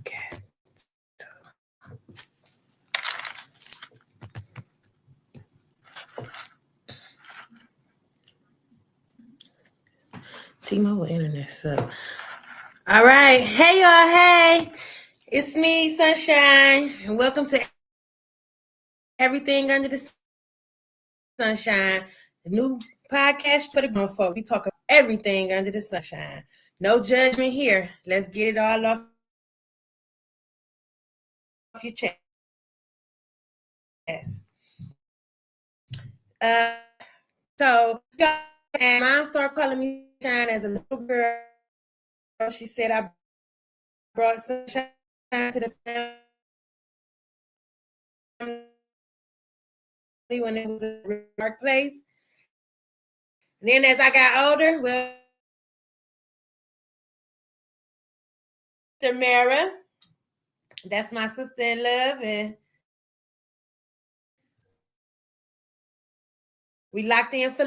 Okay. T-Mobile internet sucks. All right. Hey, y'all. Hey. It's me, SunShyne. And welcome to Everything Under the Sunshine, the new podcast for the grown folk. We talk about everything under the sunshine. No judgment here. Let's get it all off your chest. Uh, so, and mom started calling me Shine as a little girl. She said I brought sunshine to the family when it was a dark place. And then as I got older, well, Mara, that's my sister in love, and we locked in for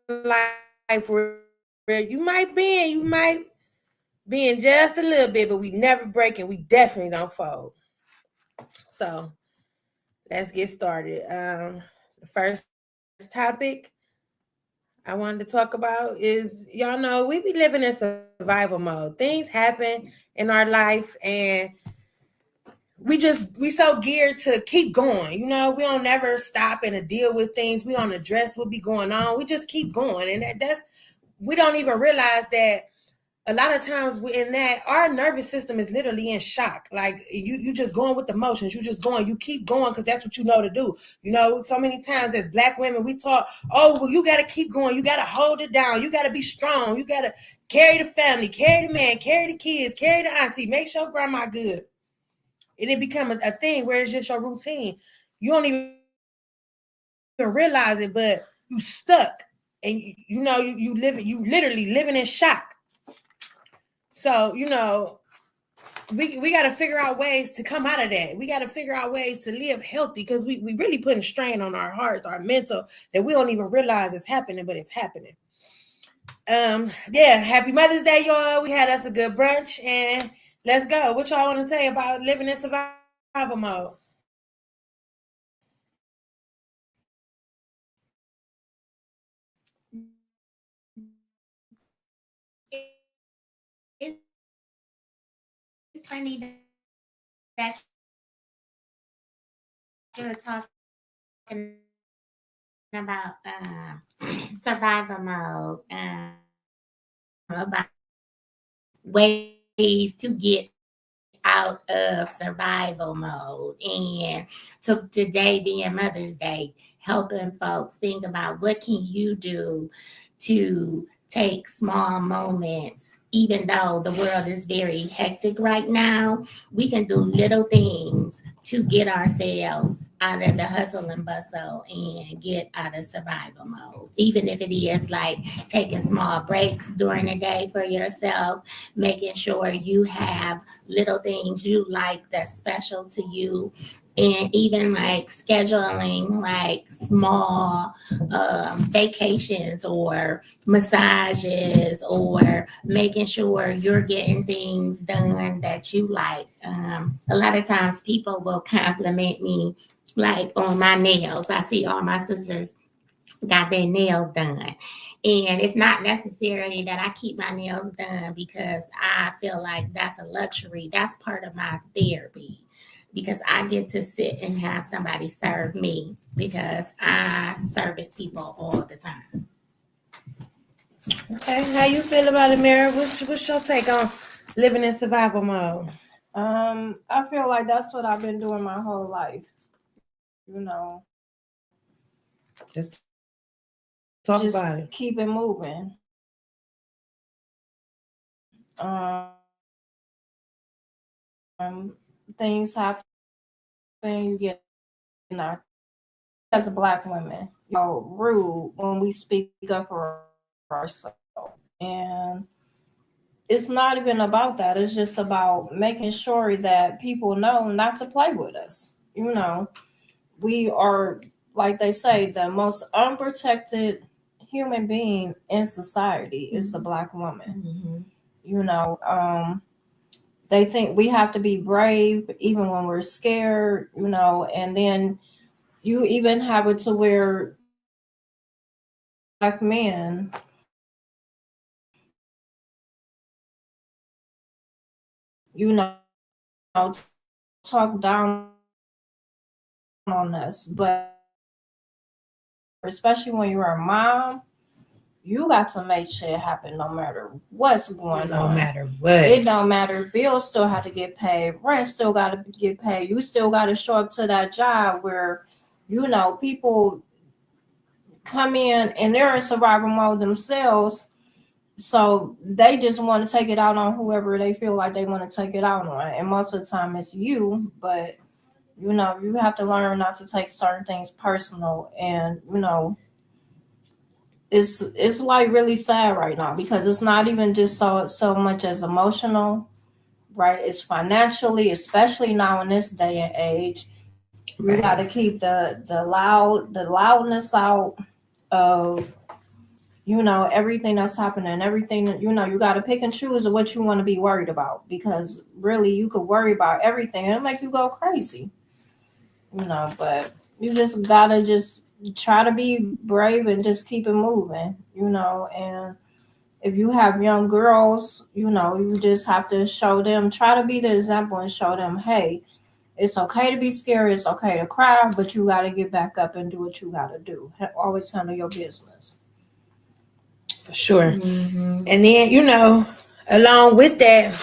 life where you might be in just a little bit, but we never break and we definitely don't fold. So let's get started. The first topic I wanted to talk about is y'all know we be living in survival mode. Things happen in our life and we so geared to keep going. You know, we don't never stop and deal with things. We don't address what be going on. We just keep going. And that's we don't even realize that a lot of times in that our nervous system is literally in shock. Like you just going with the motions. You just going. You keep going because that's what you know to do. You know, so many times as Black women, we talk, oh, well, you got to keep going. You got to hold it down. You got to be strong. You got to carry the family, carry the man, carry the kids, carry the auntie. Make sure grandma good. And it become a thing where it's just your routine. You don't even realize it, but you stuck, and you know you literally living in shock. So we got to figure out ways to come out of that. We got to figure out ways to live healthy because we really putting strain on our hearts, our mental, that we don't even realize it's happening, but it's happening. Yeah, happy Mother's Day, y'all. We had us a good brunch, and let's go. What y'all want to say about living in survival mode? It's funny that you're talking about survival mode, about ways to get out of survival mode. And to today being Mother's Day, helping folks think about what can you do to take small moments, even though the world is very hectic right now, we can do little things to get ourselves out of the hustle and bustle and get out of survival mode. Even if it is like taking small breaks during the day for yourself, making sure you have little things you like that's special to you, and even like scheduling like small vacations or massages, or making sure you're getting things done that you like. A lot of times people will compliment me like on my nails. I see all my sisters got their nails done. And it's not necessarily that I keep my nails done because I feel like that's a luxury. That's part of my therapy because I get to sit and have somebody serve me because I service people all the time. Okay, how you feel about it, Mary? What's your take on living in survival mode? I feel like that's what I've been doing my whole life. You know, Just talk just about it. keep it moving. Um, things happen, you get not as a black women, rude when we speak up for ourselves. And it's not even about that. It's just about making sure that people know not to play with us. We are, like they say, the most unprotected human being in society is the black woman. Mm-hmm. You know, they think we have to be brave even when we're scared, and then you even have it to where black men, you know, talk down on us. But especially when you're a mom, you got to make shit happen no matter what's going No on. matter what. It don't matter. Bills still have to get paid. Rent still got to get paid. You still got to show up to that job where, people come in and they're in survival mode themselves. So they just want to take it out on whoever they feel like they want to take it out on. And most of the time it's you, but you have to learn not to take certain things personal. And it's like really sad right now because it's not even just so much as emotional, right? It's financially, especially now in this day and age. You got to keep the loudness out of everything that's happening, everything that you got to pick and choose of what you want to be worried about, because really you could worry about everything and it'll make you go crazy. But you just gotta just try to be brave and just keep it moving. And if you have young girls, you just have to show them, try to be the example and show them, hey, it's okay to be scared, it's okay to cry, but you got to get back up and do what you got to do. Always handle your business. For sure. Mm-hmm. And then, along with that,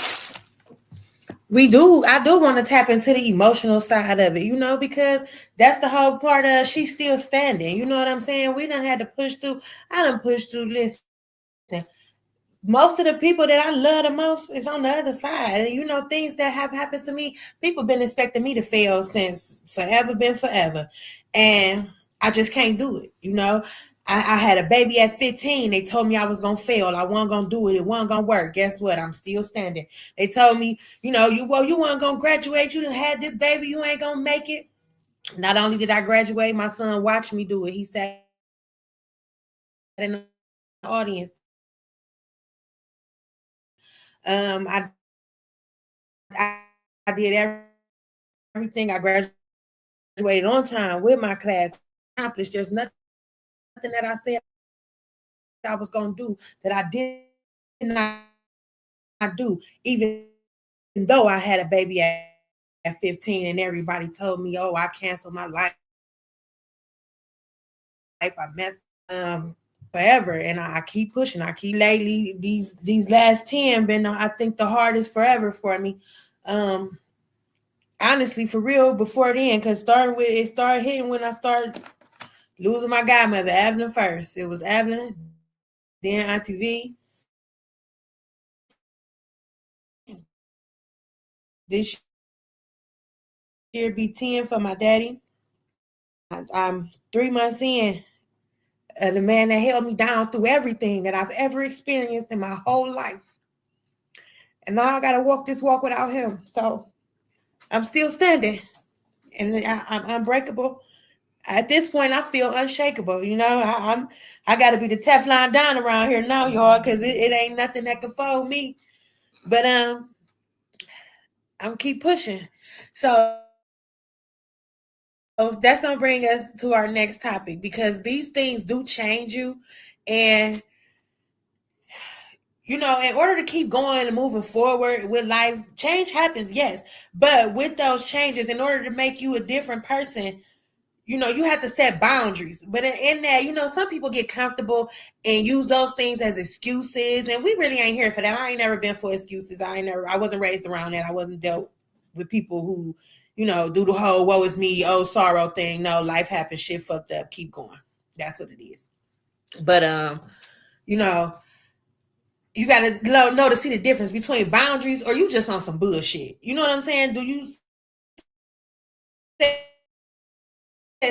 I do want to tap into the emotional side of it, because that's the whole part of she's still standing. You know what I'm saying? We done had to push through. I done pushed through. Listen, most of the people that I love the most is on the other side. And things that have happened to me, people been expecting me to fail since forever been forever. And I just can't do it. I had a baby at 15. They told me I was gonna fail. I wasn't gonna do it. It wasn't gonna work. Guess what? I'm still standing. They told me, you weren't gonna graduate. You done had this baby. You ain't gonna make it. Not only did I graduate, my son watched me do it. He sat in the audience. I did everything. I graduated on time with my class. Accomplished. There's nothing that I said I was gonna do that I did not do, even though I had a baby at 15 and everybody told me, oh, I canceled my life. I messed forever. And I keep pushing. I keep lately, these last 10 been, I think, the hardest forever for me. Honestly, for real, before then, because it started hitting when I started losing my godmother, Evelyn first. It was Evelyn, then Auntie V. This year be 10 for my daddy. I'm 3 months in. The man that held me down through everything that I've ever experienced in my whole life. And now I got to walk this walk without him. So I'm still standing. And I'm unbreakable. At this point, I feel unshakable. I got to be the Teflon Don around here now, y'all, because it ain't nothing that can fold me. But I'm keep pushing. So that's gonna bring us to our next topic, because these things do change you, and in order to keep going and moving forward with life, change happens, yes, but with those changes, in order to make you a different person, you have to set boundaries. But in that, some people get comfortable and use those things as excuses, and we really ain't here for that. I ain't never been for excuses. I wasn't raised around that. I wasn't dealt with people who, do the whole woe is me, oh sorrow thing. No, life happens, shit fucked up, keep going. That's what it is. But you gotta know to see the difference between boundaries, or you just on some bullshit. You know what I'm saying? Do you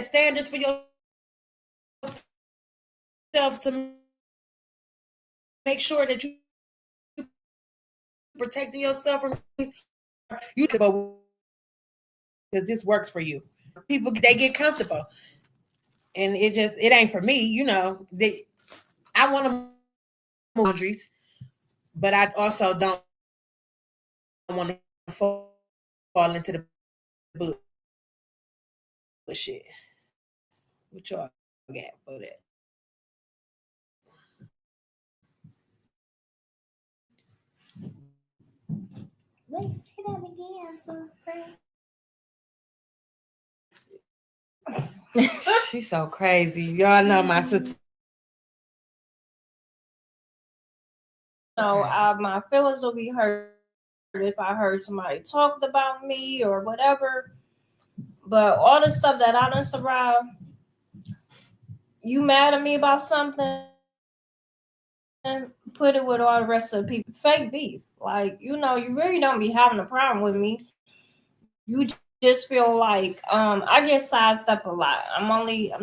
standards for yourself to make sure that you protecting yourself from things you because this works for you. People they get comfortable, and it ain't for me. I want to boundaries, but I also don't want to fall into the bullshit. What y'all got for that? Wait, say that again, sister. She's so crazy. Y'all know my sister. My feelings will be hurt if I heard somebody talked about me or whatever. But all the stuff that I done survived, you mad at me about something, put it with all the rest of the people. Fake beef. Like, you really don't be having a problem with me. You just feel like I get sized up a lot. I'm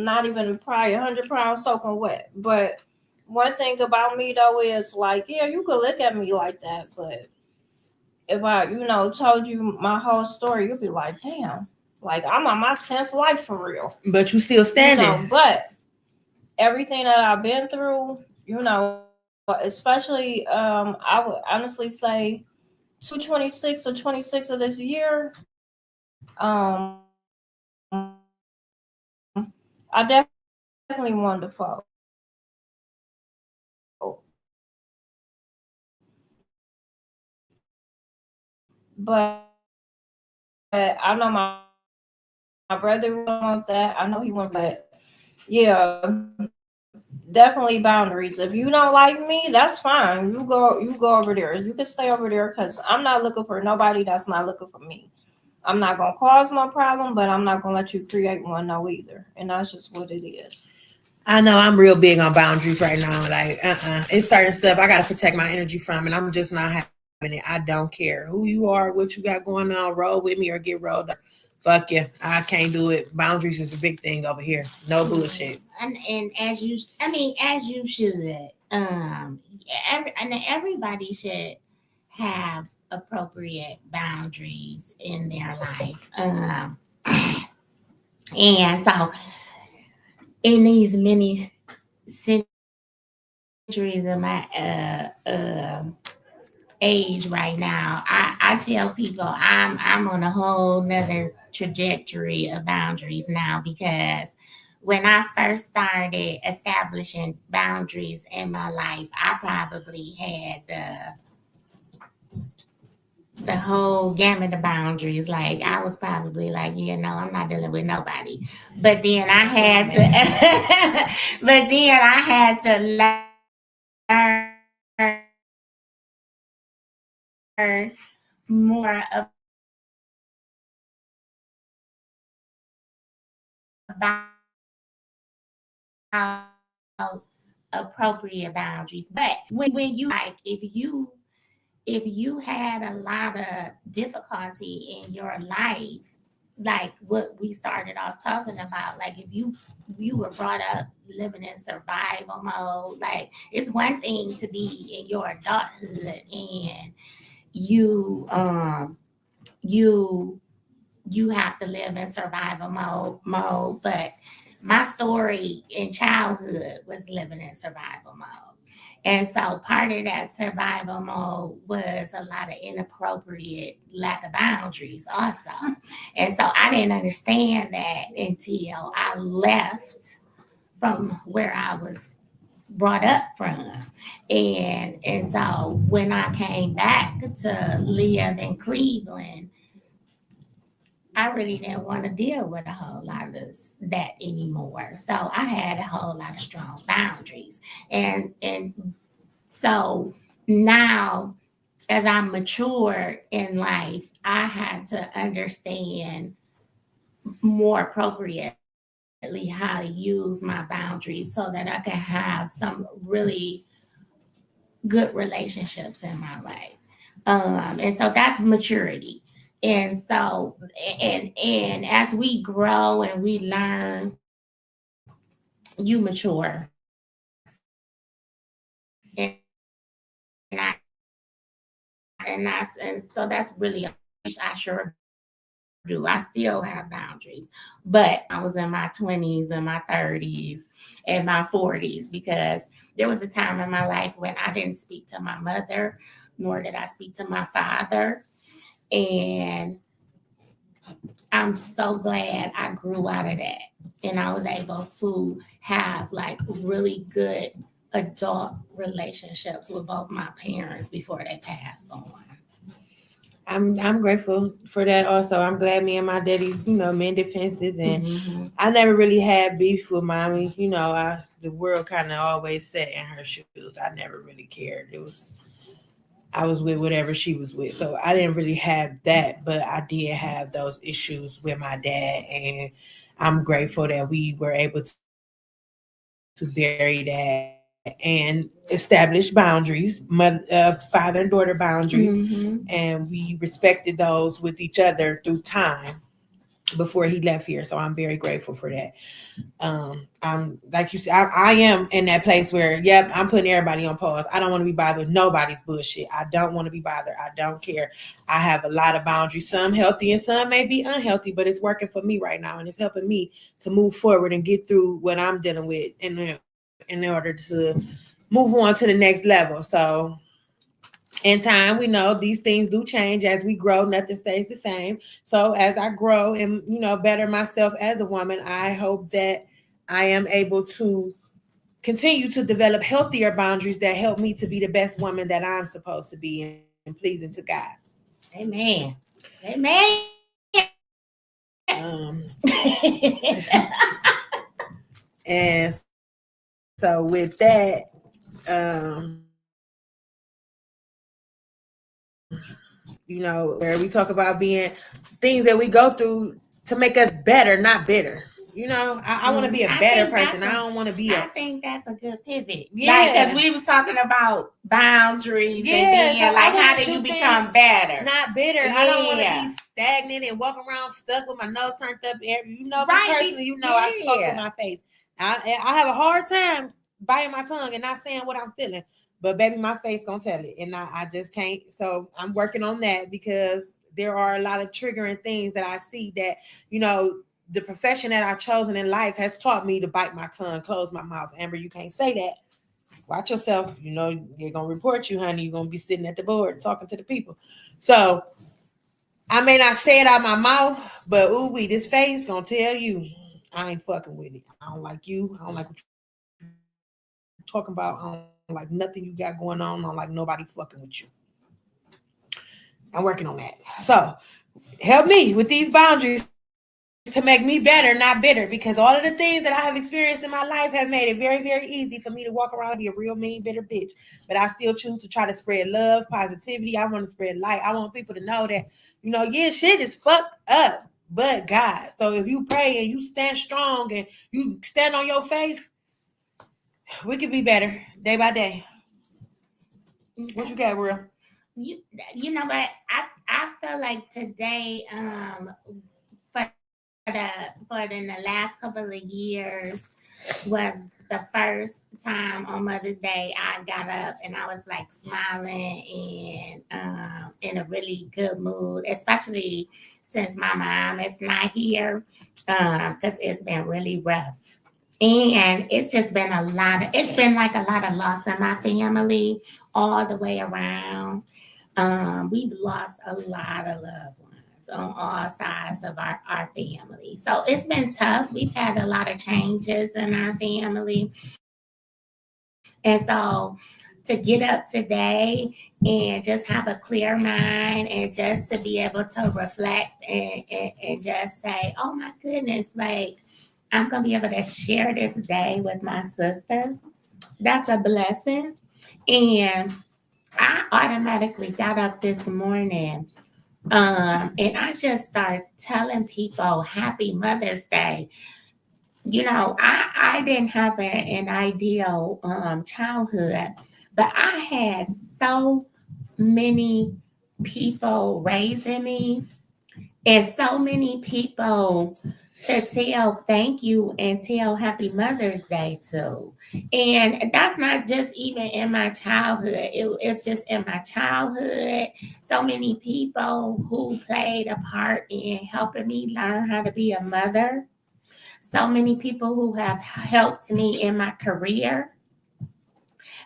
not even probably 100 pounds soaking wet. But one thing about me though is like, yeah, you could look at me like that, but if I, told you my whole story, you'll be like, damn, like I'm on my 10th life for real. But you still standing. But everything that I've been through, especially I would honestly say 226 or 26 of this year, I definitely wanted to fall. But I know my brother wants that. I know he wants that. Yeah, definitely boundaries. If you don't like me, that's fine. You go over there. You can stay over there because I'm not looking for nobody that's not looking for me. I'm not gonna cause no problem, but I'm not gonna let you create one either. And that's just what it is. I know I'm real big on boundaries right now. Like, it's certain stuff I gotta protect my energy from, and I'm just not having it. I don't care who you are, what you got going on. Roll with me or get rolled up. Fuck you. I can't do it. Boundaries is a big thing over here. No bullshit. And as you should. Everybody should have appropriate boundaries in their life. And so, in these many centuries of my age right now, I tell people I'm on a whole nother trajectory of boundaries now, because when I first started establishing boundaries in my life, I probably had the whole gamut of boundaries. Like, I was probably like, I'm not dealing with nobody. But then I had to learn more about appropriate boundaries. But when you, like, if you had a lot of difficulty in your life, like what we started off talking about, like if you were brought up living in survival mode, like it's one thing to be in your adulthood and you have to live in survival mode, but my story in childhood was living in survival mode. And so part of that survival mode was a lot of inappropriate lack of boundaries also. And so I didn't understand that until I left from where I was brought up from. And so when I came back to live in Cleveland, I really didn't want to deal with a whole lot of that anymore. So I had a whole lot of strong boundaries. And so now, as I matured in life, I had to understand more appropriately how to use my boundaries so that I can have some really good relationships in my life. And so that's maturity. And so, and as we grow and we learn, you mature. And so that's really, I sure do. I still have boundaries, but I was in my 20s and my 30s and my 40s, because there was a time in my life when I didn't speak to my mother, nor did I speak to my father. And I'm so glad I grew out of that. And I was able to have like really good adult relationships with both my parents before they passed on. I'm grateful for that also. I'm glad me and my daddy, mended fences, and Mm-hmm. I never really had beef with mommy. The world kind of always set in her shoes. I never really cared. I was with whatever she was with, so I didn't really have that. But I did have those issues with my dad, and I'm grateful that we were able to bury that and establish boundaries, father and daughter boundaries, Mm-hmm. and we respected those with each other through time before he left here. So I'm very grateful for that. I'm like you said, I am in that place where, yep, I'm putting everybody on pause. I don't want to be bothered with nobody's bullshit. I don't want to be bothered. I don't care. I have a lot of boundaries, some healthy and some may be unhealthy, but it's working for me right now, and it's helping me to move forward and get through what I'm dealing with in order to move on to the next level. So in time, we know these things do change as we grow. Nothing stays the same. So as I grow and better myself as a woman, I hope that I am able to continue to develop healthier boundaries that help me to be the best woman that I'm supposed to be and pleasing to God. Amen. Amen. Um, and so with that, where we talk about being things that we go through to make us better, not bitter. I want to be a better person. I don't want to be I a. think that's a good pivot. Yeah. Like, because we were talking about boundaries, Yeah, and then so like, how do you become better? Not bitter. Yeah. I don't want to be stagnant and walk around stuck with my nose turned up. Me personally, I talk with my face. I have a hard time biting my tongue and not saying what I'm feeling. But baby, my face gonna tell it, and I just can't. So I'm working on that, because there are a lot of triggering things that I see that the profession that I've chosen in life has taught me to bite my tongue, close my mouth. Amber, you can't say that. Watch yourself. They're gonna report you, honey. You're gonna be sitting at the board talking to the people. So I may not say it out my mouth, but this face gonna tell you I ain't fucking with it. I don't like you. I don't like what you're talking about. I don't like nothing you got going on. I don't like nobody fucking with you. I'm working on that. So help me with these boundaries to make me better, not bitter, because all of the things that I have experienced in my life have made it very, very easy for me to walk around and be a real mean, bitter bitch. But I still choose to try to spread love, positivity. I want to spread light. I want people to know that, shit is fucked up, but God. So if you pray and you stand strong and you stand on your faith, we could be better day by day. What you got, Will? You know what? I feel like today, for the last couple of years, was the first time on Mother's Day I got up and I was like smiling and in a really good mood, especially since my mom is not here, because it's been really rough. And it's just been it's been like a lot of loss in my family all the way around. We've lost a lot of loved ones on all sides of our family. So it's been tough. We've had a lot of changes in our family. And so to get up today and just have a clear mind and just to be able to reflect and just say, oh my goodness, like I'm going to be able to share this day with my sister. That's a blessing. And I automatically got up this morning, and I just started telling people Happy Mother's Day. I didn't have an ideal childhood, but I had so many people raising me And so many people to tell thank you and tell happy Mother's Day to. And that's not just even in my childhood, it's just in my childhood. So many people who played a part in helping me learn how to be a mother. So many people who have helped me in my career.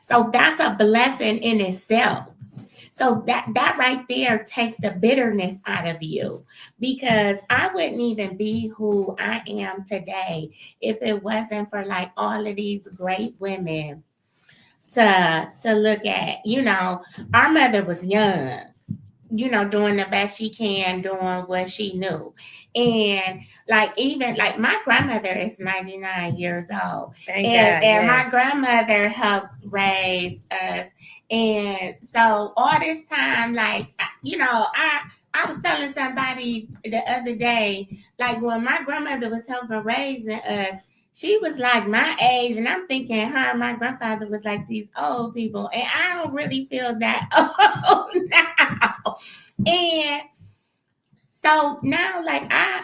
So that's a blessing in itself. So that right there takes the bitterness out of you, because I wouldn't even be who I am today if it wasn't for like all of these great women to look at. Our mother was young, doing the best she can, doing what she knew. And like even like my grandmother is 99 years old. Thank And God. my grandmother helped raise us. And so all this time, like, I was telling somebody the other day, like when my grandmother was helping raising us, she was like my age, and I'm thinking her and my grandfather was like these old people, and I don't really feel that old now. And so now, like I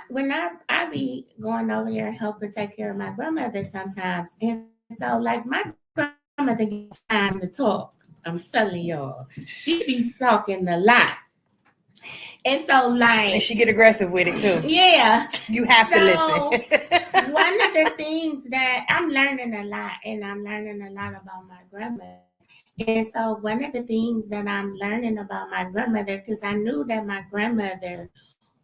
be going over there and helping take care of my grandmother sometimes, and so like my grandmother gets time to talk. I'm telling y'all, she be talking a lot, and so like And she get aggressive with it too. yeah. You have to So listen. one of the things that I'm learning a lot, and I'm learning a lot about my grandmother. And so one of the things that I'm learning about my grandmother, because I knew that my grandmother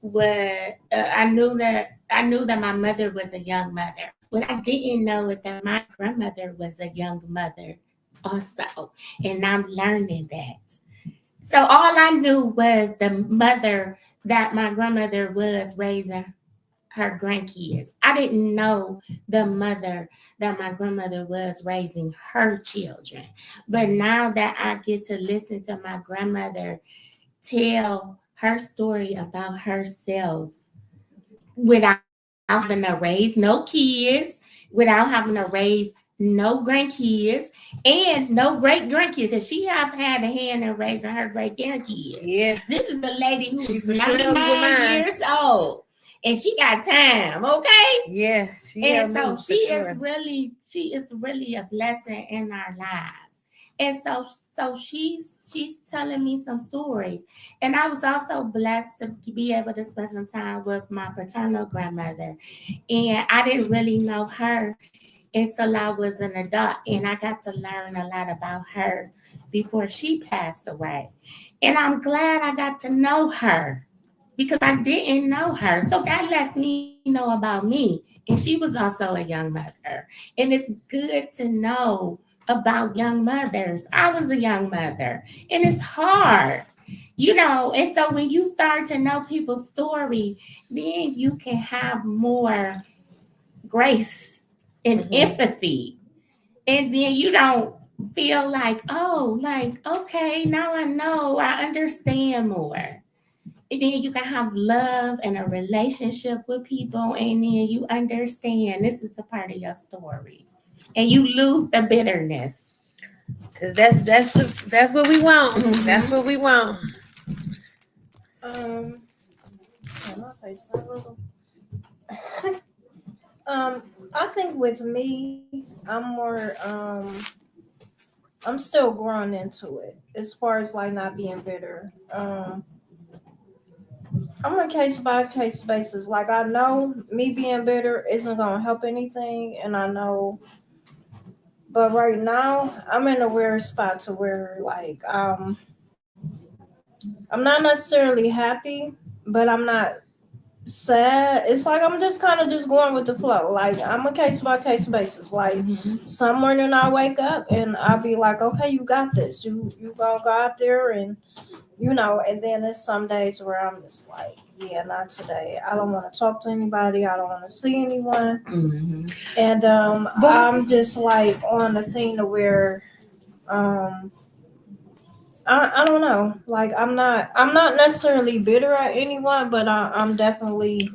was, I knew that my mother was a young mother. What I didn't know is that my grandmother was a young mother also, and I'm learning that. So all I knew was the mother that my grandmother was raising her grandkids. I didn't know the mother that my grandmother was raising her children. But now that I get to listen to my grandmother tell her story about herself without having to raise no kids, without having to raise no grandkids, and no great grandkids, because she have had a hand in raising her great grandkids. Yeah. This is a lady who She is for sure helped with 99 mine. years old, and she got time, okay? Yeah, she And helped so me for sure. she is really a blessing in our lives. And so she's telling me some stories. And I was also blessed to be able to spend some time with my paternal grandmother. And I didn't really know her until I was an adult, and I got to learn a lot about her before she passed away. And I'm glad I got to know her because I didn't know her. So that lets me know about me. And she was also a young mother. And it's good to know about young mothers. I was a young mother, and it's hard. And so when you start to know people's story, then you can have more grace and empathy. And then you don't feel like, oh, like, okay, now I know, I understand more. And then you can have love and a relationship with people, and then you understand this is a part of your story, and you lose the bitterness. Cause that's what we want. That's what we want. Um, my face a little. I think with me, I'm still growing into it as far as like not being bitter. I'm on a case by case basis. Like I know me being bitter isn't gonna help anything, and I know. But right now, I'm in a weird spot to where like I'm not necessarily happy, but I'm not sad. It's like I'm just kind of just going with the flow. Like I'm a case by case basis. Like some morning I wake up and I'll be like, okay, you got this. You gonna go out there and and then there's some days where I'm just like, yeah, not today. I don't want to talk to anybody. I don't want to see anyone. And I'm just like on the thing to where um I don't know. Like I'm not necessarily bitter at anyone, but I'm definitely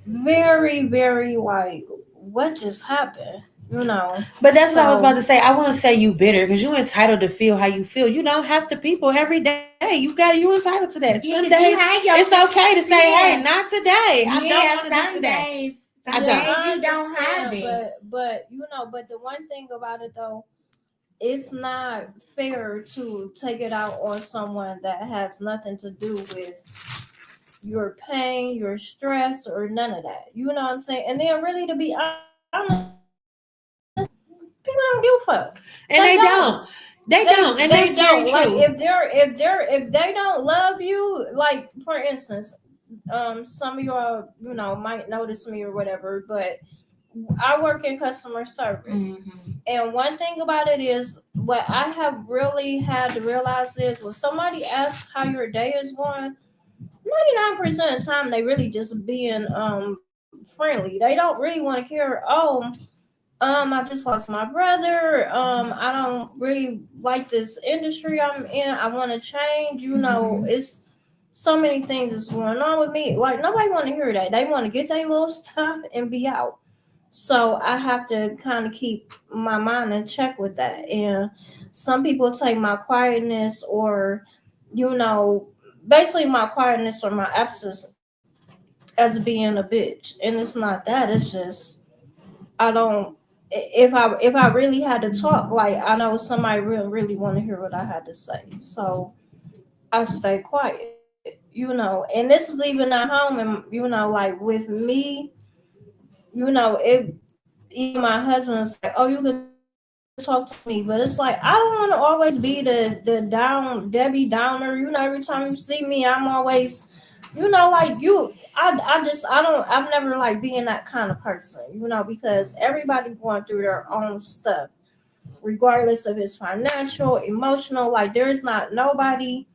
very, very like what just happened? you know. But that's what I was about to So say. I wouldn't say you bitter because you're entitled to feel how you feel. You don't have to people every day. You entitled to that. Yeah, Some 'cause you days have your it's okay to say, yeah. "Hey, not today. I don't Yeah, want to do some today." days, I some don't. yeah, days I you don't have understand, it. but you know, but the one thing about it though, it's not fair to take it out on someone that has nothing to do with your pain, your stress, or none of that. You know what I'm saying? And then really to be honest, people don't give a fuck. And They they don't. don't. They don't, and They that's very don't. Like true. if they don't love you, like for instance, some of y'all, you know, might notice me or whatever, but I work in customer service. Mm-hmm. And one thing about it is what I have really had to realize is when somebody asks how your day is going, 99% of the time they really just being friendly. They don't really want to care, I just lost my brother. I don't really like this industry I'm in. I want to change. You know, it's so many things that's going on with me. Like nobody want to hear that. They want to get their little stuff and be out. So I have to kind of keep my mind in check with that. And some people take my quietness or, you know, basically my quietness or my absence as being a bitch, and it's not that. It's just I don't. If I really had to talk, like I know somebody really want to hear what I had to say, so I stay quiet. You know, and this is even at home, and you know, like with me, you know, it. Even my husband's like, "Oh, you could talk to me," but it's like I don't want to always be the down Debbie Downer. You know, every time you see me, I'm always, you know, like you. I've never like being that kind of person. You know, because everybody going through their own stuff, regardless of his financial, emotional. Like there is not nobody,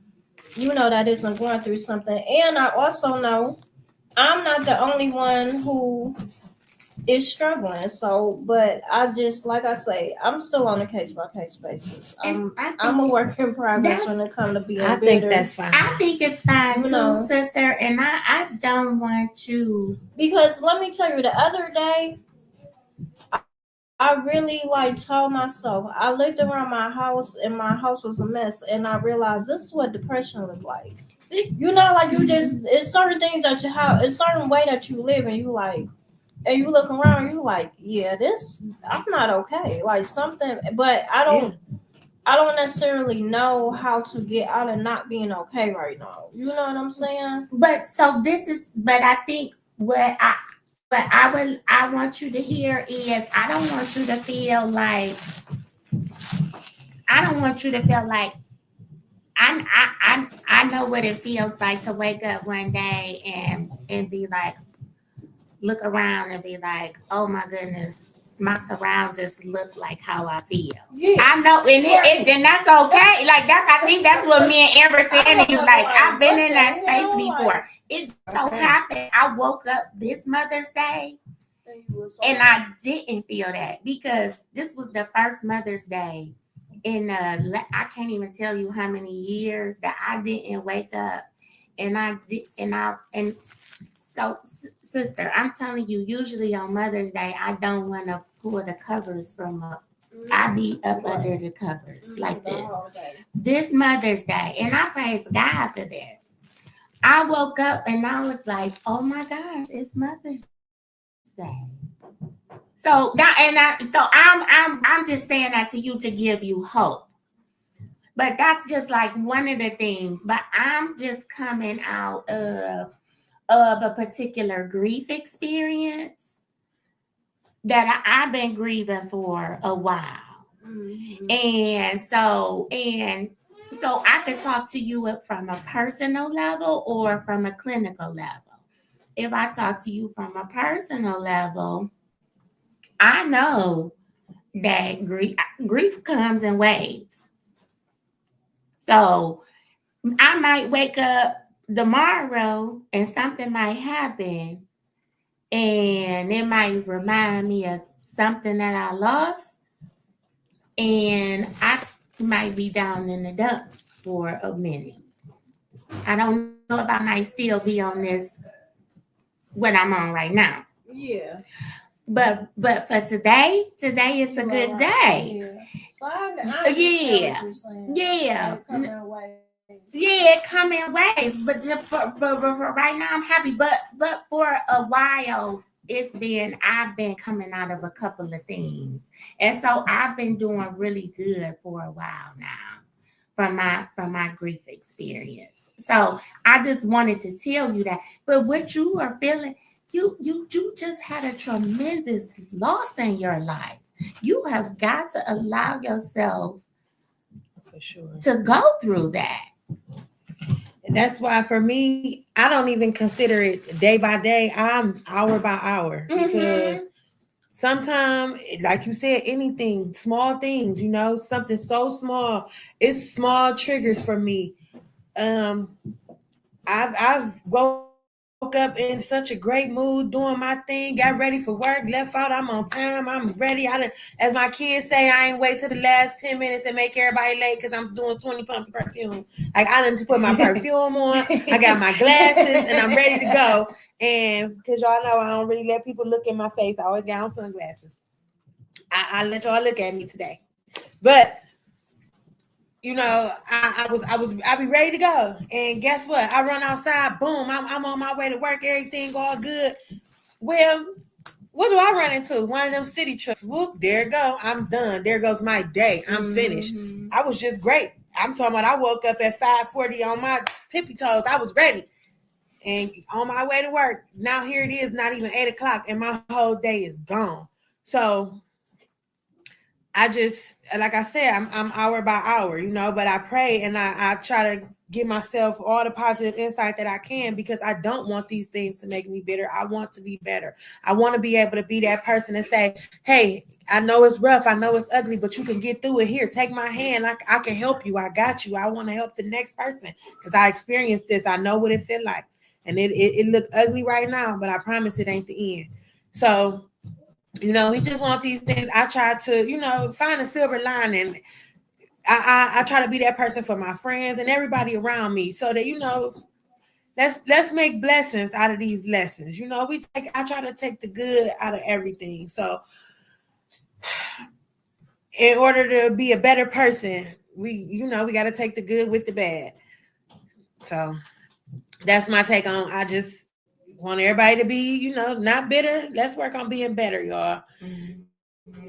you know, that isn't going through something. And I also know I'm not the only one who is struggling. So, but I just like I say, I'm still on a case by case basis. And I I'm a think work in progress when that's it comes to being I think bitter. that's fine. I think it's fine You too, know, sister. And I don't want to. because let me tell you, the other day I really like told myself I lived around my house and my house was a mess, and I realized this is what depression looked like. You know, like you just it's certain things that you have, it's certain way that you live, and you like, and you look around, you like, yeah, this I'm not okay, like something, but Yeah. I don't necessarily know how to get out of not being okay right now. You know what I'm saying? But so this is. But I think I want you to hear is I don't want you to feel like I don't want you to feel like I know what it feels like to wake up one day and be like look around and be like, oh my goodness, my surroundings look like how I feel. Yeah. I know, and and that's okay. Like I think that's what me and Amber saying to you. Like I've been in that space before. It just so happened I woke up this Mother's Day and I didn't feel that because this was the first Mother's Day in I can't even tell you how many years that I didn't wake up, and I did, and so sister, I'm telling you, usually on Mother's Day I don't want to pull the covers from up. I be up under the covers like this. This Mother's Day, and I praise God for this. I woke up and I was like, oh my gosh, it's Mother's Day. So that and I'm just saying that to you to give you hope. But that's just like one of the things. But I'm just coming out of a particular grief experience that I've been grieving for a while. Mm-hmm. And so I could talk to you from a personal level or from a clinical level. If I talk to you from a personal level, I know that grief comes in waves. So I might wake up tomorrow and something might happen and it might remind me of something that I lost, and I might be down in the dumps for a minute. I don't know if I might still be on this what I'm on right now. Yeah. But for today is a good day. Yeah. So I understand what you're saying. Yeah. Like, come in ways. Yeah, it come in ways, but for right now I'm happy. But for a while I've been coming out of a couple of things, and so I've been doing really good for a while now from my grief experience. So I just wanted to tell you that. But what you are feeling, you just had a tremendous loss in your life. You have got to allow yourself For sure. to go through that. And that's why for me, I don't even consider it day by day. I'm hour by hour because sometimes, like you said, anything, small things, something so small, it's small triggers for me. Um, I've woke up in such a great mood, doing my thing, got ready for work, left out. I'm on time. I'm ready. As my kids say, I ain't wait till the last 10 minutes and make everybody late because I'm doing 20 pumps of perfume. Like I done put my perfume on. I got my glasses and I'm ready to go. And because y'all know I don't really let people look in my face. I always got on sunglasses. I let y'all look at me today, but I be ready to go. And guess what? I run outside, boom, I'm on my way to work, everything all good. Well, what do I run into? One of them city trucks. Whoop, there it go. I'm done. There goes my day. I'm finished. I was just great. I'm talking about I woke up at 5:40 on my tippy toes. I was ready. And on my way to work. Now here it is, not even 8 o'clock, and my whole day is gone. So I just, like I said, I'm hour by hour, but I pray and I try to give myself all the positive insight that I can because I don't want these things to make me bitter. I want to be better. I want to be able to be that person and say, hey, I know it's rough. I know it's ugly, but you can get through it. Here, take my hand. I can help you. I got you. I want to help the next person because I experienced this. I know what it felt like. And it looked ugly right now, but I promise it ain't the end. So we just want these things. I try to, find a silver lining. I try to be that person for my friends and everybody around me so that, let's make blessings out of these lessons. I try to take the good out of everything. So in order to be a better person, we got to take the good with the bad. So that's my take on. I just want everybody to be, not bitter. Let's work on being better, y'all.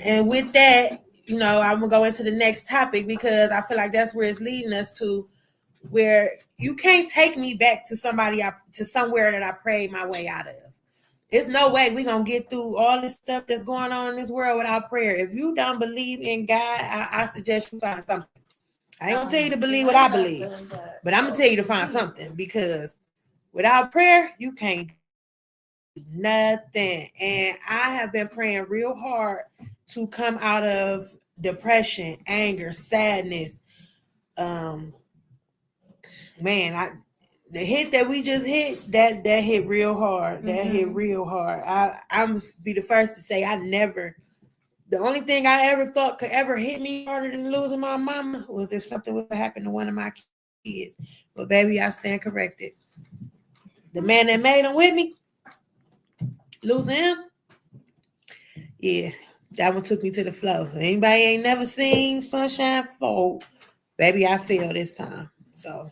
And with that, I'm gonna go into the next topic because I feel like that's where it's leading us to, where you can't take me back to somewhere that I prayed my way out of. There's no way we're gonna get through all this stuff that's going on in this world without prayer. If you don't believe in God, I suggest you find something. I ain't gonna tell you to believe what I believe, but I'm gonna tell you to find something because without prayer, you can't do nothing. And I have been praying real hard to come out of depression, anger, sadness. The hit that we just hit, that hit real hard. That hit real hard. I'm be the first to say the only thing I ever thought could ever hit me harder than losing my mama was if something was to happen to one of my kids. But baby, I stand corrected. The man that made him with me, losing him, yeah, that one took me to the floor. So anybody ain't never seen SunShyne fold, baby, I feel this time. So,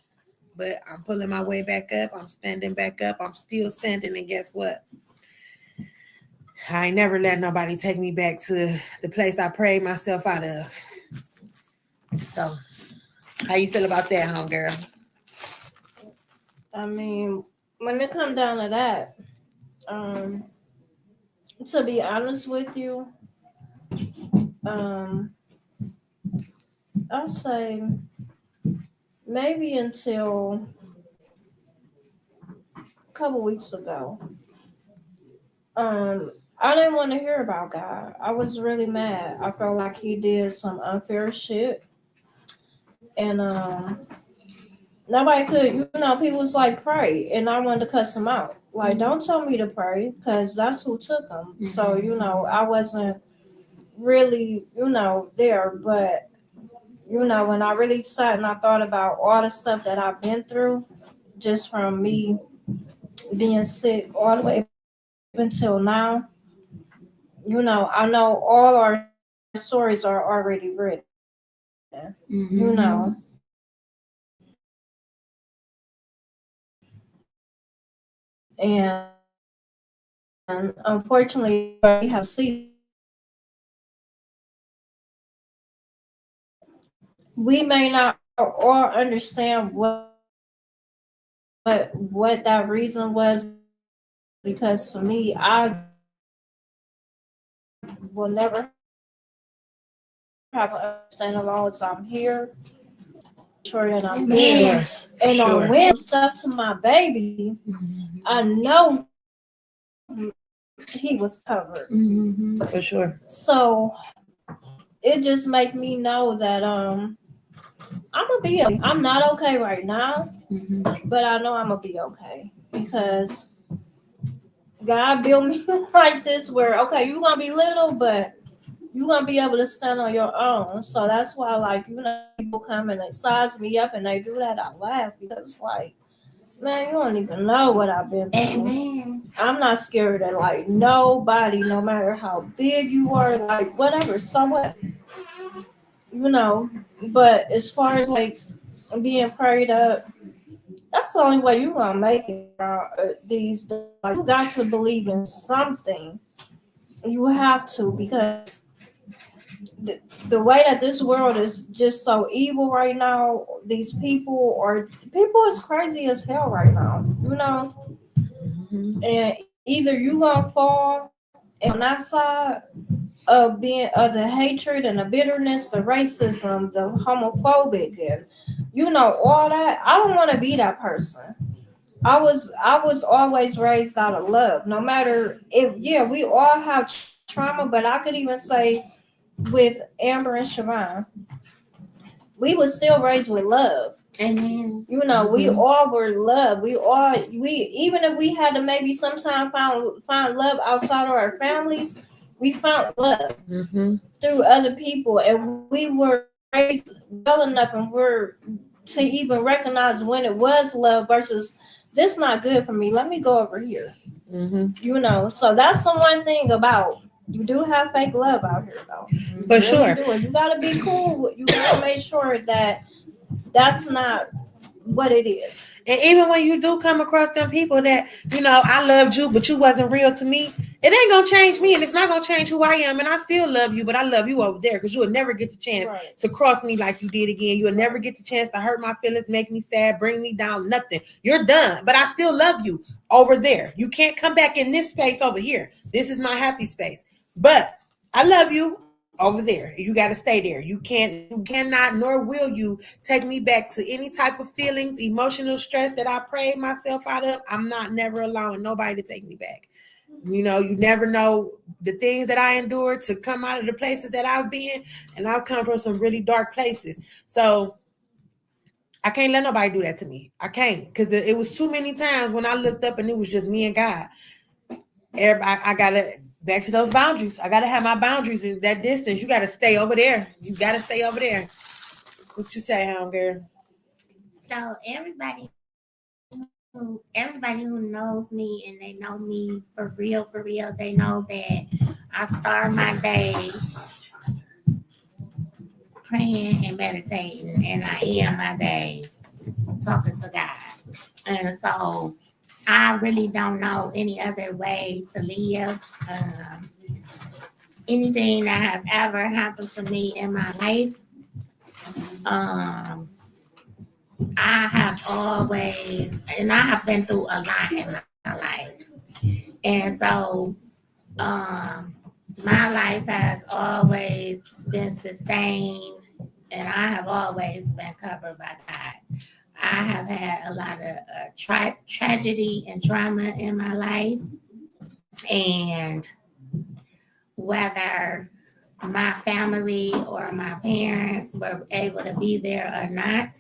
but I'm pulling my way back up. I'm standing back up. I'm still standing. And guess what? I ain't never let nobody take me back to the place I prayed myself out of. So, how you feel about that, homegirl? I mean, when it comes down to that, to be honest with you, I'll say maybe until a couple weeks ago, I didn't want to hear about God. I was really mad. I felt like he did some unfair shit, and nobody could. People was like pray, and I wanted to cuss him out. Like, don't tell me to pray, because that's who took him. So I wasn't really there, but when I really sat and I thought about all the stuff that I've been through, just from me being sick all the way up until now, I know all our stories are already written. Mm-hmm. And unfortunately, we have to see we may not all understand what that reason was, because for me, I will never have an understanding as long as I'm here. Sure that I'm good. Sure. For And on sure. when stuff to my baby, I know he was covered. Mm-hmm. For sure. So it just make me know that I'm gonna be okay. I'm not okay right now, but I know I'm gonna be okay because God built me like this where okay, you're gonna be little, but you're gonna be able to stand on your own. So that's why like people come and they size me up and they do that, I laugh because like man, you don't even know what I've been through. Amen. I'm not scared of like nobody, no matter how big you are, like whatever, so what? You know. But as far as like being prayed up, that's the only way you're gonna make it these days. Like you got to believe in something. You have to because the way that this world is just so evil right now, these people is crazy as hell right now, and either you gonna fall on that side of being of the hatred and the bitterness, the racism, the homophobic, and all that. I don't want to be that person. I was always raised out of love. No matter if we all have trauma, but I could even say with Amber and Siobhan, we was still raised with love. Amen. We all were loved. We even if we had to maybe sometimes find love outside of our families, we found love through other people, and we were raised well enough and we're to even recognize when it was love versus this not good for me. Let me go over here. So that's the one thing about you do have fake love out here though. For sure. Do. You gotta be cool. You gotta make sure that that's not what it is. And even when you do come across them people that, I loved you, but you wasn't real to me, it ain't going to change me and it's not going to change who I am. And I still love you, but I love you over there because you will never get the chance to cross me like you did again. You will never get the chance to hurt my feelings, make me sad, bring me down, nothing. You're done, but I still love you over there. You can't come back in this space over here. This is my happy space. But I love you over there. You got to stay there. You cannot, nor will you take me back to any type of feelings, emotional stress that I prayed myself out of. I'm not never allowing nobody to take me back. You never know the things that I endured to come out of the places that I've been, and I've come from some really dark places. So I can't let nobody do that to me. I can't, because it was too many times when I looked up and it was just me and God. Everybody, I gotta back to those boundaries. I gotta have my boundaries in that distance. You gotta stay over there. You gotta stay over there. What you say, Hunger? So everybody who knows me and they know me for real, they know that I start my day praying and meditating, and I end my day talking to God. And so I really don't know any other way to live. Anything that has ever happened to me in my life, um, I have always, and I have been through a lot in my life. And so my life has always been sustained, and I have always been covered by God. I have had a lot of tragedy and trauma in my life, and whether my family or my parents were able to be there or not,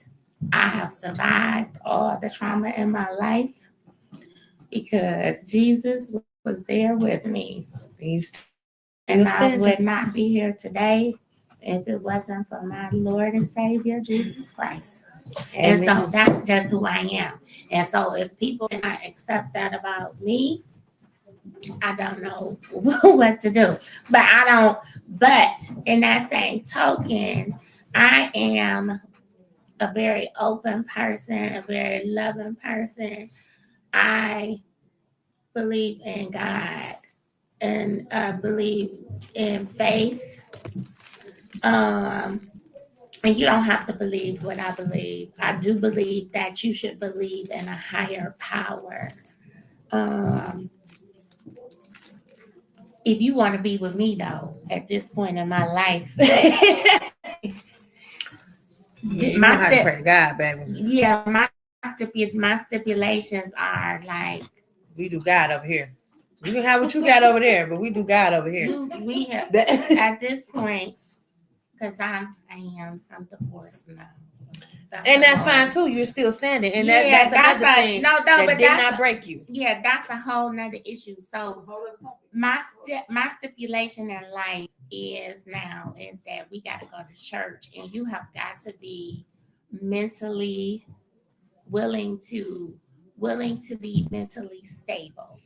I have survived all the trauma in my life because Jesus was there with me. And I would not be here today if it wasn't for my Lord and Savior, Jesus Christ. Amen. And so that's just who I am. And so if people cannot accept that about me, I don't know what to do. But in that same token, I am a very open person, a very loving person. I believe in God and believe in faith. Um, and you don't have to believe what I believe. I do believe that you should believe in a higher power. Um, if you want to be with me, though, at this point in my life, Yeah, you gonna have to pray to God, baby. Yeah, my stipulations are like we do God over here. You can have what you got over there, but we do God over here. We have at this point, because I'm divorced now. And that's fine too. You're still standing, and that's another thing that did not break you. Yeah, that's a whole nother issue. So my stipulation in life is that we got to go to church, and you have got to be mentally willing to be mentally stable.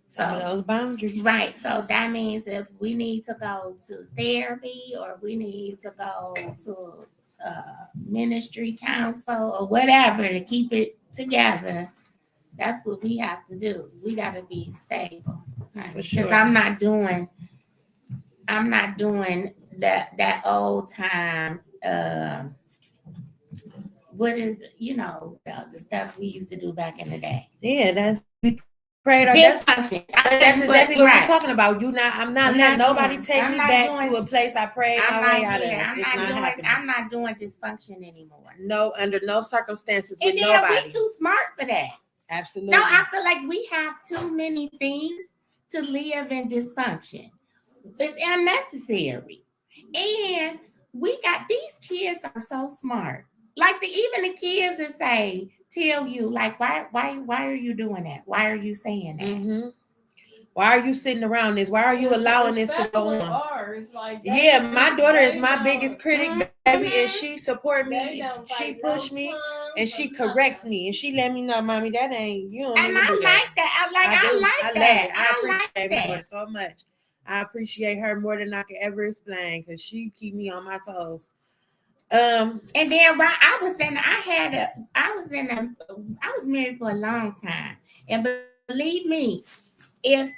Some of those boundaries. Right. So that means if we need to go to therapy or we need to go to ministry council or whatever to keep it together, that's what we have to do. We got to be stable. Because sure. I'm not doing that old time. What is the stuff we used to do back in the day? Yeah, that's prayed. That's exactly what we're talking about. I'm not letting nobody take me back to a place I prayed my way out of. I'm not doing dysfunction anymore. No, under no circumstances with nobody. And we're too smart for that. Absolutely. No, I feel like we have too many things to live in dysfunction. It's unnecessary. And these kids are so smart. Like even the kids that tell you, like, why are you doing that? Why are you saying that? Mm-hmm. Why are you sitting around this? Why are you allowing this to go on? Yeah, my daughter is my biggest critic, baby, and she support me. She push me, and she corrects me, and she let me know, mommy, that ain't you. Don't and I do like that. I love it. I appreciate her so much. I appreciate her more than I could ever explain because she keep me on my toes. And then while I was married for a long time, and believe me, if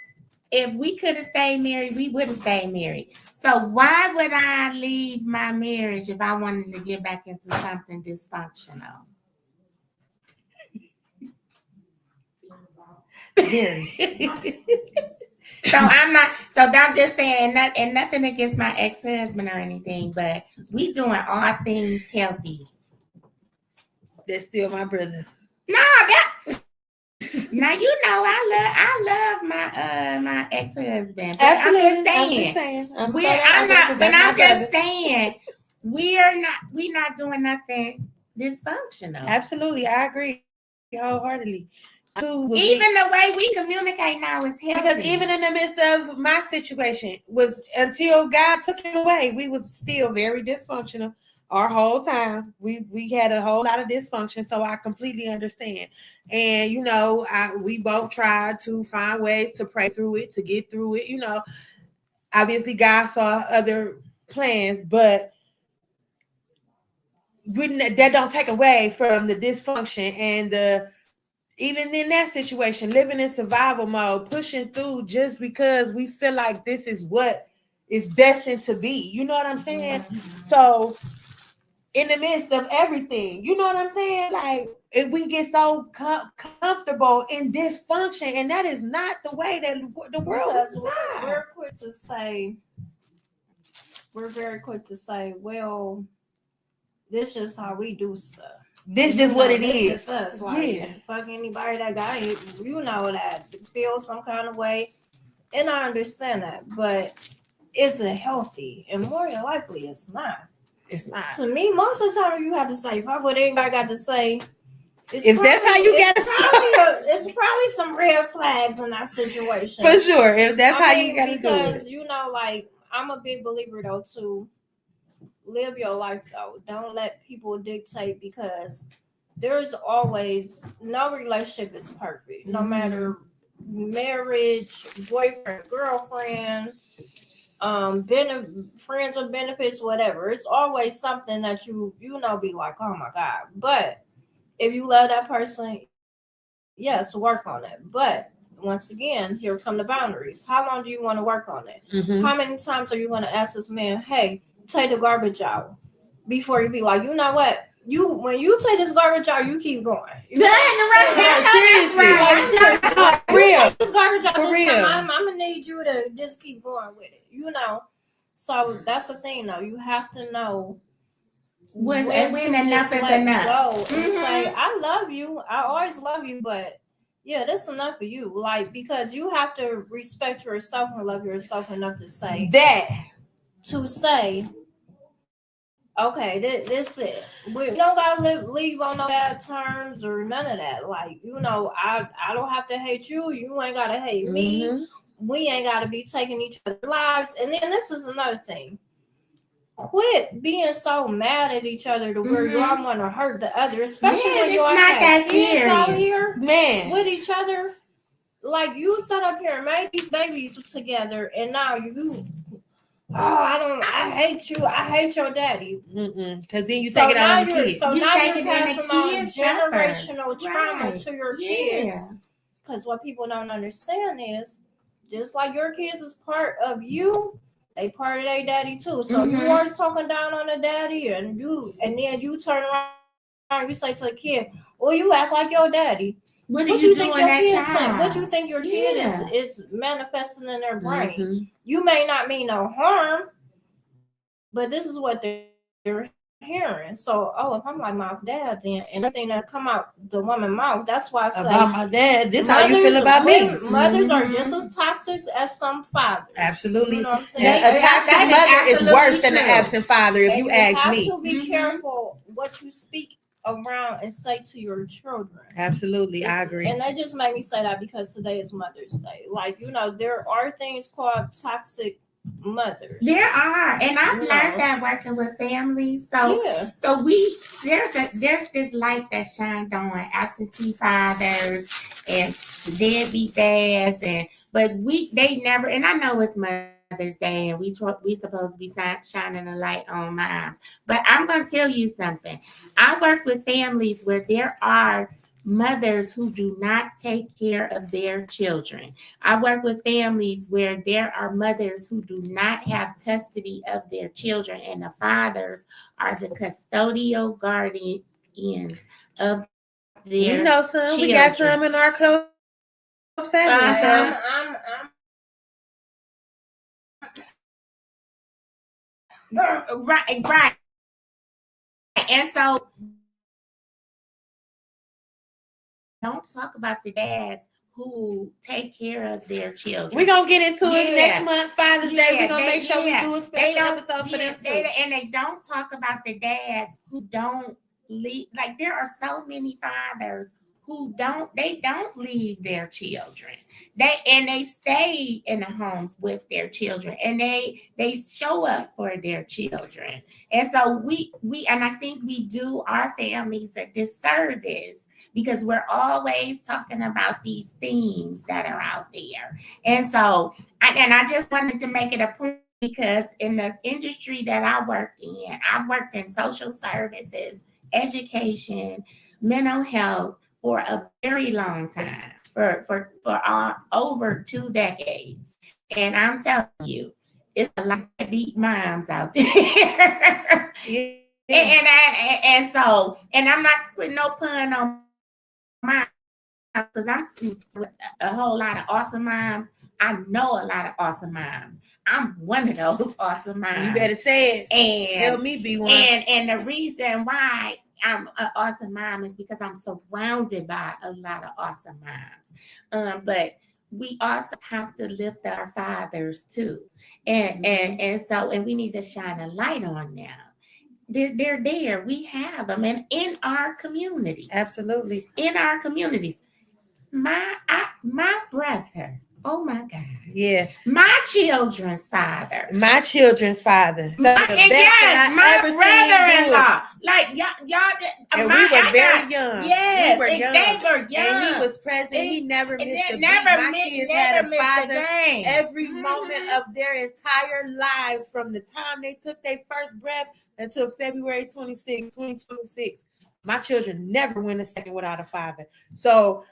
we could have stayed married, we would have stayed married. So why would I leave my marriage if I wanted to get back into something dysfunctional? So I'm just saying, and nothing against my ex-husband or anything, but we doing all things healthy. That's still my brother. No, now I love my ex-husband. But I'm just saying. I'm just saying we're not doing nothing dysfunctional. Absolutely, I agree wholeheartedly. Even the way we communicate now is healthy. Because even in the midst of my situation, was until God took him away, we was still very dysfunctional our whole time. We had a whole lot of dysfunction, so I completely understand. And we both tried to find ways to pray through it, to get through it. Obviously God saw other plans, but that don't take away from the dysfunction and even in that situation, living in survival mode, pushing through just because we feel like this is what is destined to be. You know what I'm saying? Mm-hmm. So in the midst of everything, you know what I'm saying? Like if we get so comfortable in dysfunction, and that is not the way that the world is. We're very quick to say, well, this is how we do stuff. This is what it is. Us. Like, fuck anybody that got it, that feel some kind of way. And I understand that, but is it healthy? And more than likely, it's not. It's not. To me, most of the time, you have to say, fuck what anybody got to say. If that's how you get it, it's probably some red flags in that situation. For sure. If that's how you got to do it. Because, I'm a big believer, though, too. Live your life, though. Don't let people dictate, because there's always no relationship is perfect. No matter marriage, boyfriend, girlfriend, friends with benefits, whatever. It's always something that you know be like, oh my God. But if you love that person, yes, work on it. But once again, here come the boundaries. How long do you want to work on it? Mm-hmm. How many times are you going to ask this man, hey, take the garbage out, before you be like, you know what? When you take this garbage out, you keep going. Seriously. For real. Take this garbage out For this real. time. I'm gonna need you to just keep going with it. So that's the thing, though. You have to know when to enough just is let enough. go and say, I love you. I always love you, but yeah, that's enough for you. Like, because you have to respect yourself and love yourself enough to say that. Okay, this it. We don't gotta leave on no bad terms or none of that. Like, I don't have to hate you. You ain't gotta hate me. We ain't gotta be taking each other's lives. And then this is another thing. Quit being so mad at each other to where you all want to hurt the other, especially when you all have kids out here with each other. Like, you sat up here and made these babies together, and now I hate you. I hate your daddy. Because then you take it out on the kids. So now you're passing on generational trauma to your kids. Because what people don't understand is, just like your kids is part of you, they part of their daddy too. So you always talking down on the daddy, and then you turn around and you say to the kid, well, you act like your daddy. What do you think your kid saying? What do you think your kid is manifesting in their brain? You may not mean no harm, but this is what they're hearing. So, if I'm like my dad, then and everything that come out the woman's mouth, that's why I say about my dad. This how you feel about me. Mothers are just as toxic as some fathers. Absolutely. You know what I'm saying? A toxic mother is worse than an absent father, if you ask me. You have to be careful what you speak around and say to your children. Absolutely, I agree. And that just made me say that because today is Mother's Day. Like, there are things called toxic mothers. There are, and I've learned that working with families. So there's this light that shined on absentee fathers and deadbeat dads, but they never. And I know it's Mother's Day, and we supposed to be shining a light on moms. But I'm gonna tell you something. I work with families where there are mothers who do not take care of their children. I work with families where there are mothers who do not have custody of their children, and the fathers are the custodial guardians of their We know some. children. We got some in our close family. Right. And so don't talk about the dads who take care of their children. We're going to get into it next month, Father's Day. We're going to make sure we do a special episode for them too. And they don't talk about the dads who don't leave. Like, there are so many fathers who don't leave their children. They stay in the homes with their children, and they show up for their children. And so we and I think we do our families a disservice because we're always talking about these themes that are out there. And so I just wanted to make it a point, because in the industry that I work in, I've worked in social services, education, mental health for a very long time, for over 2 decades. And I'm telling you, it's a lot of deep moms out there. And I'm not putting no pun on moms, because I'm seeing a whole lot of awesome moms. I know a lot of awesome moms. I'm one of those awesome moms. You better say it. And help me be one. And the reason why I'm an awesome mom is because I'm surrounded by a lot of awesome moms. But we also have to lift our fathers too, and we need to shine a light on them. They're there. We have them, and in our community. Absolutely, in our communities. My brother Oh my God. Yeah. My children's father. My children's father. My brother-in-law. Like y'all and we were very young. Yes, we were young. They were young. And he was present. He never missed a beat. My kids had a father every moment of their entire lives, from the time they took their first breath until February 26, 2026. My children never went a second without a father. So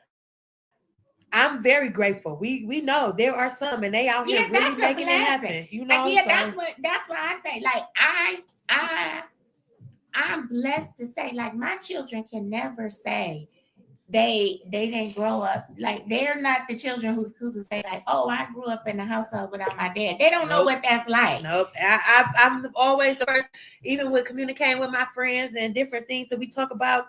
I'm very grateful. We know there are some, and they out here really making it happen. You know, that's why I say, like, I'm blessed to say, like, my children can never say they didn't grow up, like, they're not the children who say, like, oh, I grew up in a household without my dad. They don't know what that's like. Nope. I'm always the first, even with communicating with my friends and different things that we talk about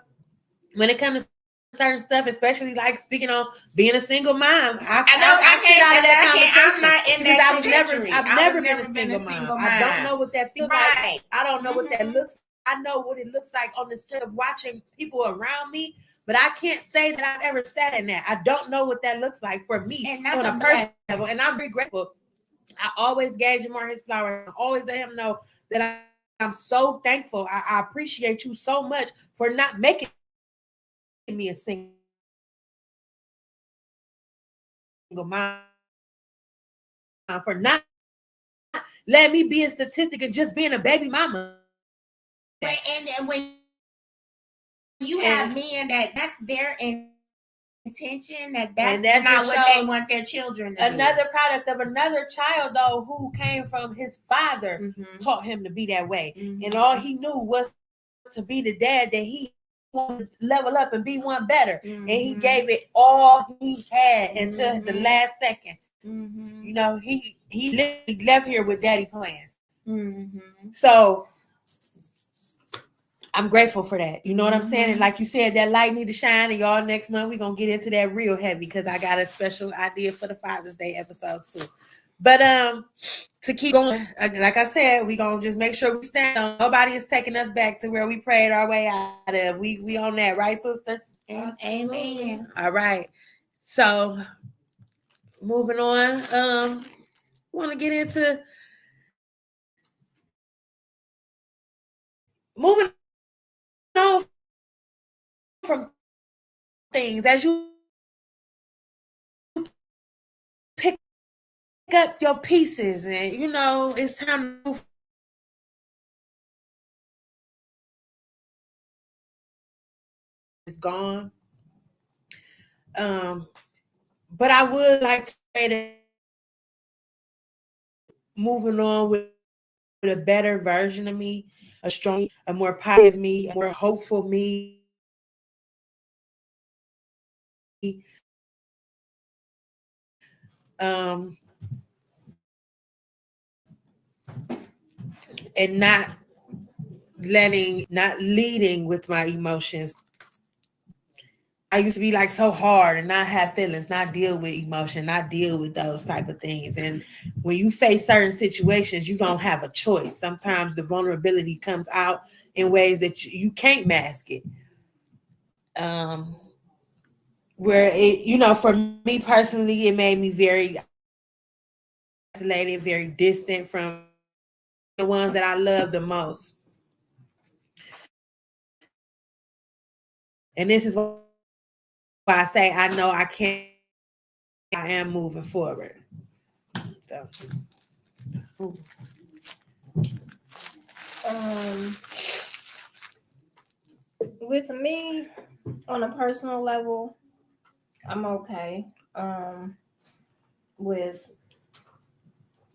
when it comes to certain stuff, especially like speaking on being a single mom. I get out of that conversation because I've never been a single mom. I don't know what that feels like. I don't know what that looks like. I know what it looks like on the strip of watching people around me, but I can't say that I've ever sat in that. I don't know what that looks like for me on a personal level, and I'm very grateful. I always gave Jamar his flowers. I always let him know that I'm so thankful. I appreciate you so much for not making me a single mom, for not letting me be a statistic of just being a baby mama. And when you have men that's their intention, that's not what they want their children to another product of another child, though, who came from his father, taught him to be that way. And all he knew was to be the dad that he wanted to level up and be one better. And he gave it all he had until the last second. You know, he literally left here with daddy plans. So I'm grateful for that. You know what I'm saying? And like you said, that light need to shine. And y'all, next month we're gonna get into that real heavy, because I got a special idea for the Father's Day episodes too. But to keep going, like I said, we gonna just make sure we stand on. Nobody is taking us back to where we prayed our way out of. We on that, right, sister? Amen. All right. So moving on. Want to get into moving on from things as you pick up your pieces, and you know it's time to move. It's gone. But I would like to say that moving on with a better version of me, a strong, a more positive me, a more hopeful me. And not leading with my emotions. I used to be like so hard and not have feelings, not deal with emotion, not deal with those type of things. And when you face certain situations, you don't have a choice. Sometimes the vulnerability comes out in ways that you can't mask it. Where it, you know, for me personally, it made me very isolated, very distant from the ones that I love the most. And this is why I say I know I can't. I am moving forward. So, with me, on a personal level, I'm okay. With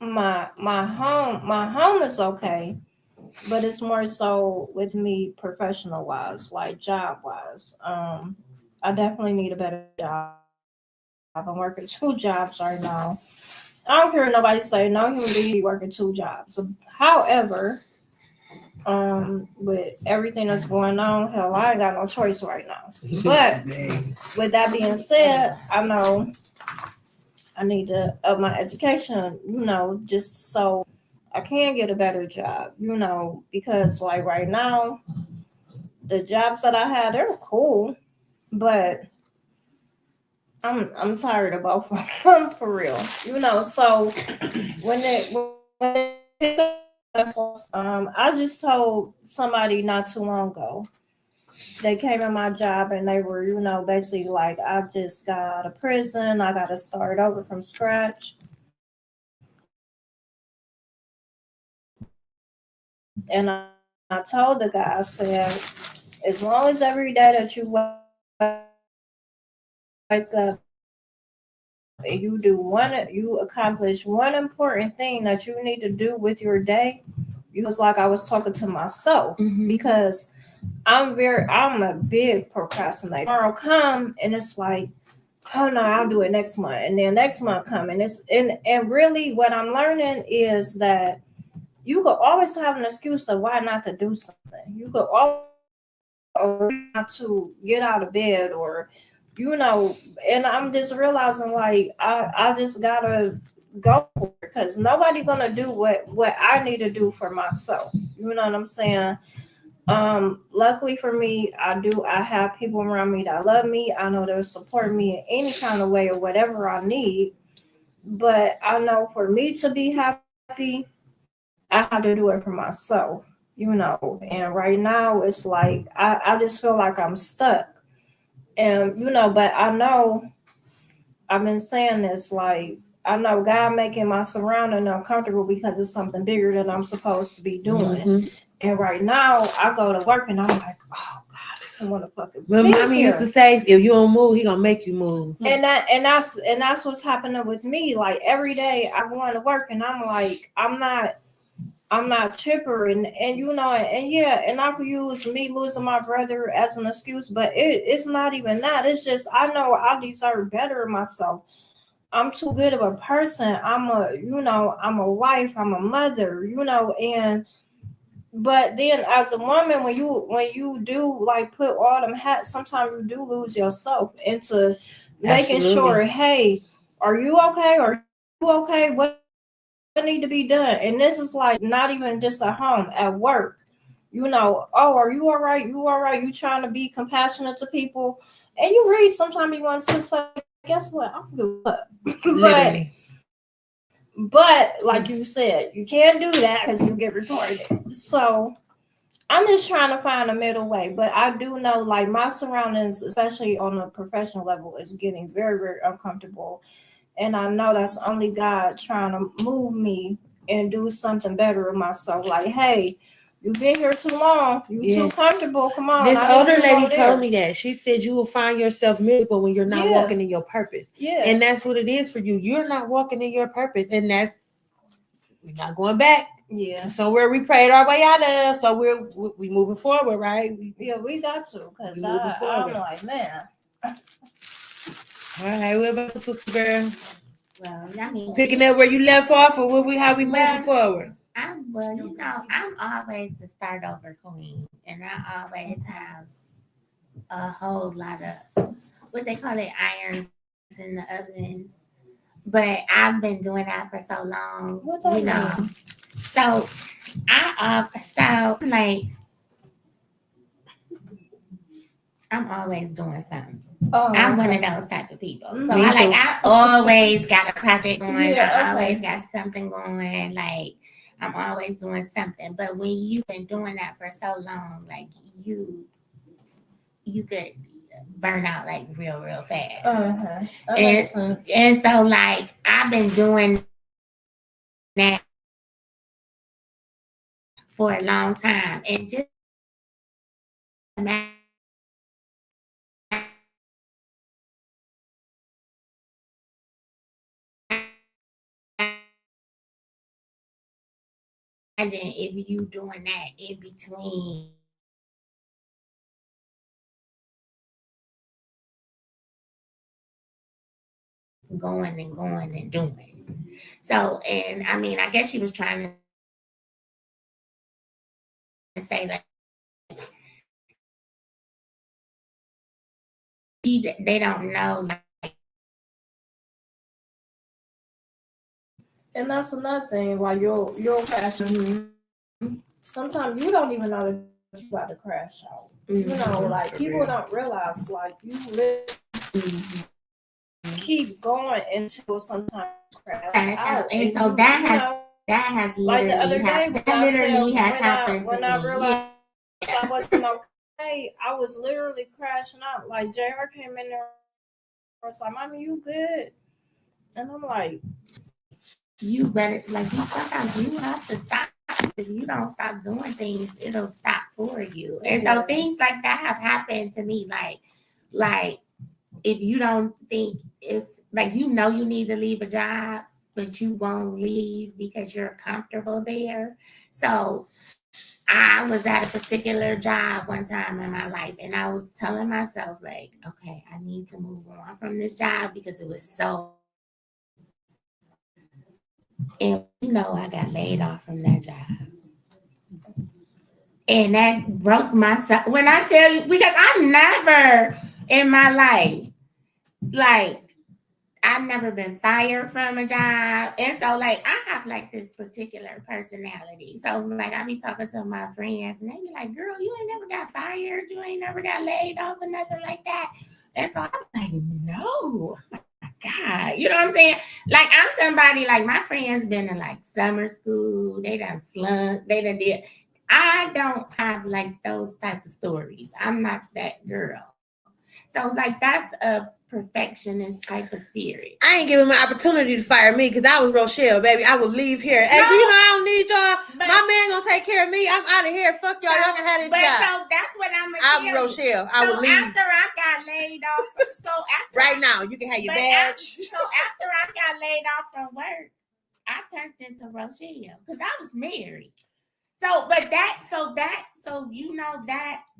my home is okay, but it's more so with me professional wise, like job wise. I definitely need a better job. I'm working 2 jobs right now. I don't care what nobody say. No human being be working 2 jobs. However, with everything that's going on, hell, I ain't got no choice right now. But with that being said, I know I need to up my education, you know, just so I can get a better job, you know, because like right now, the jobs that I had, they're cool, but I'm tired of both of them for real. So I just told somebody not too long ago. They came in my job and they were, basically like, I just got out of prison. I got to start over from scratch. And I told the guy, I said, as long as every day that you wake up and you accomplish one important thing that you need to do with your day, it was like I was talking to myself because I'm a big procrastinator. Tomorrow come and it's like, oh no, I'll do it next month, and then next month come, and and really what I'm learning is that you could always have an excuse of why not to do something. You could always not to get out of bed or and I'm just realizing like I just gotta go because nobody gonna do what I need to do for myself. You know what I'm saying? Luckily for me, I have people around me that love me. I know they'll support me in any kind of way or whatever I need. But I know for me to be happy, I have to do it for myself, And right now it's like I just feel like I'm stuck. And but I know I've been saying this like I know God making my surrounding uncomfortable because it's something bigger than I'm supposed to be doing. Mm-hmm. And right now I go to work and I'm like, oh God, I don't want to fucking Well, be mommy here. used to say, if you don't move, he gonna make you move. And that's what's happening with me. Like every day I go into work and I'm like, I'm not chipper and yeah, and I could use me losing my brother as an excuse, but it's not even that. It's just I know I deserve better of myself. I'm too good of a person. I'm a wife, I'm a mother, and but then as a woman when you do like put all them hats, sometimes you do lose yourself into making sure, hey, are you okay? Are you okay? What need to be done? And this is like not even just at home, at work. Oh, are you all right? You all right? You trying to be compassionate to people, and you read. Sometimes you want to say, guess what? I'm good. Literally. But like you said, you can't do that because you get recorded. So I'm just trying to find a middle way. But I do know, like my surroundings, especially on a professional level, is getting very, very uncomfortable. And I know that's only God trying to move me and do something better with myself. Like, hey, you've been here too long. You too comfortable. Come on. This older lady told me that. She said you will find yourself miserable when you're not walking in your purpose. Yeah. And that's what it is for you. You're not walking in your purpose. And we're not going back. Yeah. To somewhere we prayed our way out of. So we moving forward, right? We got to. Because I'm like, man. All right, what about the sister girl? Well, I mean, picking up where you left off, or how we moving forward? I'm always the start over queen, and I always have a whole lot of what they call it irons in the oven. But I've been doing that for so long, So like I'm always doing something. I'm one of those type of people. So I always got a project going. I always got something going. Like I'm always doing something. But when you've been doing that for so long, like you could burn out like real fast. And so like I've been doing that for a long time, and just imagine if you doing that in between going and doing. So, and I mean, I guess she was trying to say that they don't know. And that's another thing, like your passion. Sometimes you don't even know that you about to crash out. Like people don't realize, like you live keep going until sometimes crash out. And so that has like the other literally day happened. That literally has happened to when I me. realized I wasn't okay, I was literally crashing out. Like JR came in there and was like, "Mommy, you good?" And I'm like, "You better sometimes you have to stop. If you don't stop doing things, it'll stop for you." And so things like that have happened to me. Like if you don't think it's like you need to leave a job, but you won't leave because you're comfortable there. So I was at a particular job one time in my life, and I was telling myself, like, okay, I need to move on from this job because it was so. And I got laid off from that job. And that broke my soul. When I tell you, because I never in my life, like, I've never been fired from a job. And so, like, I have, like, this particular personality. So, like, I be talking to my friends, and they be like, girl, you ain't never got fired. You ain't never got laid off or nothing like that. And so, I'm like, no. Oh, my God. You know what I'm saying? Like, I'm somebody, like, my friends been in, like, summer school. They done flunked. They done did. I don't have, like, those type of stories. I'm not that girl. So, like, that's a perfectionist type of spirit. I ain't giving my opportunity to fire me because I was Rochelle, baby. I will leave here. Hey, I don't need y'all. My man gonna take care of me. I'm out of here. Fuck y'all. Y'all can have this job. So that's what I'm gonna tell you. Rochelle. I will leave. After I got laid off, right now you can have your badge. So after I got laid off from work, I turned into Rochelle because I was married. So that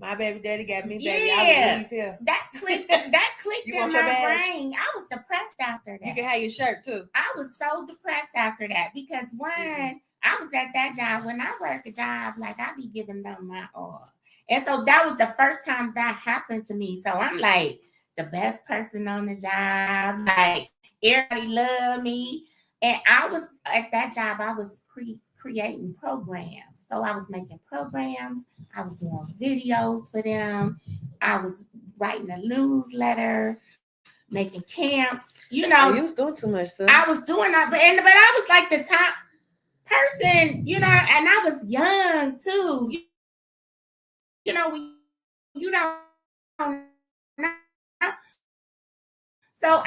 my baby daddy got me, baby. I would leave here. That clicked in my brain. I was depressed after that. You can have your shirt too. I was so depressed after that because one, I was at that job. When I work a job, like I be giving them my all. And so that was the first time that happened to me. So I'm like the best person on the job. Like everybody loved me. And I was at that job, I was creating programs. So I was making programs. I was doing videos for them. I was writing a newsletter, making camps. You was doing too much, sir. I was doing that, but I was like the top person, and I was young too. You don't know. So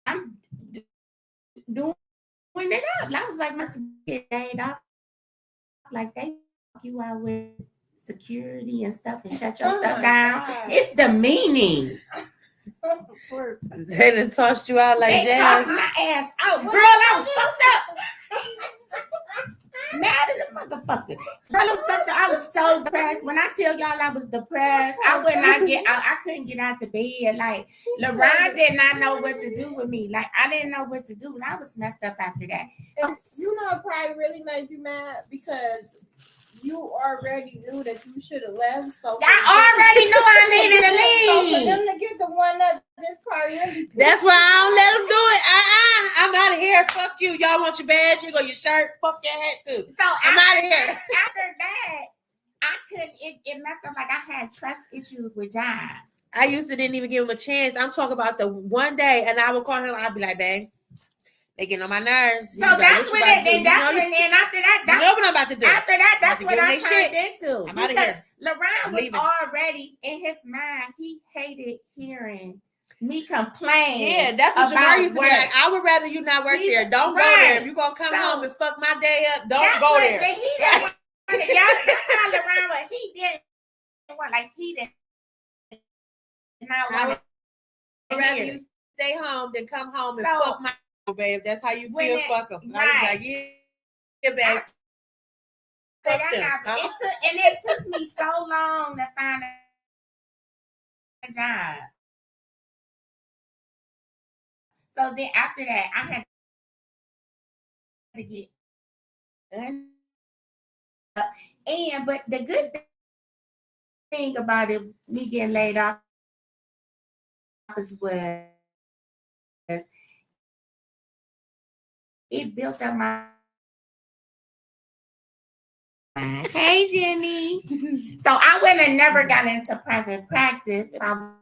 I'm doing it up. I was like, my paid off. Like they you out with security and stuff and shut your stuff down. God. It's demeaning. They done tossed you out like that. They tossed my ass out. Girl, I was fucked up. Mad in the motherfucker. I was so depressed. When I tell y'all I was depressed, I couldn't get out the bed. Like LaRon did not know what to do with me. Like I didn't know what to do, and I was messed up after that. And it probably really made you mad because you already knew that you should have left. So I already knew I needed to leave. So for them to get the one up, this probably really. That's why I don't let them do it. I'm out of here. Fuck you. Y'all want your badge? Here go your shirt. Fuck your hat too. So I'm out of here. After that, I couldn't. It messed up. Like I had trust issues with John. I didn't even give him a chance. I'm talking about the one day, and I would call him. I'd be like, "Dang, they getting on my nerves." So that's when and after that, you know what I'm about to do. After that, that's what I turned into. I'm out of here. LaRon was already in his mind. He hated hearing me complain. Yeah, that's what Jamar used to be like. I would rather you not work there. Don't go there. If you're gonna come home and fuck my day up, don't go there. That's how LaRon was. He didn't want I would rather you stay home than come home and fuck my babe. That's how you feel. Fuck them. Right. Like, yeah, babe. So that happened. It took me so long to find a job. So then after that, I had to get but the good thing about it, me getting laid off was it built up my mind. Hey, Jimmy. So I would have never got into private practice if I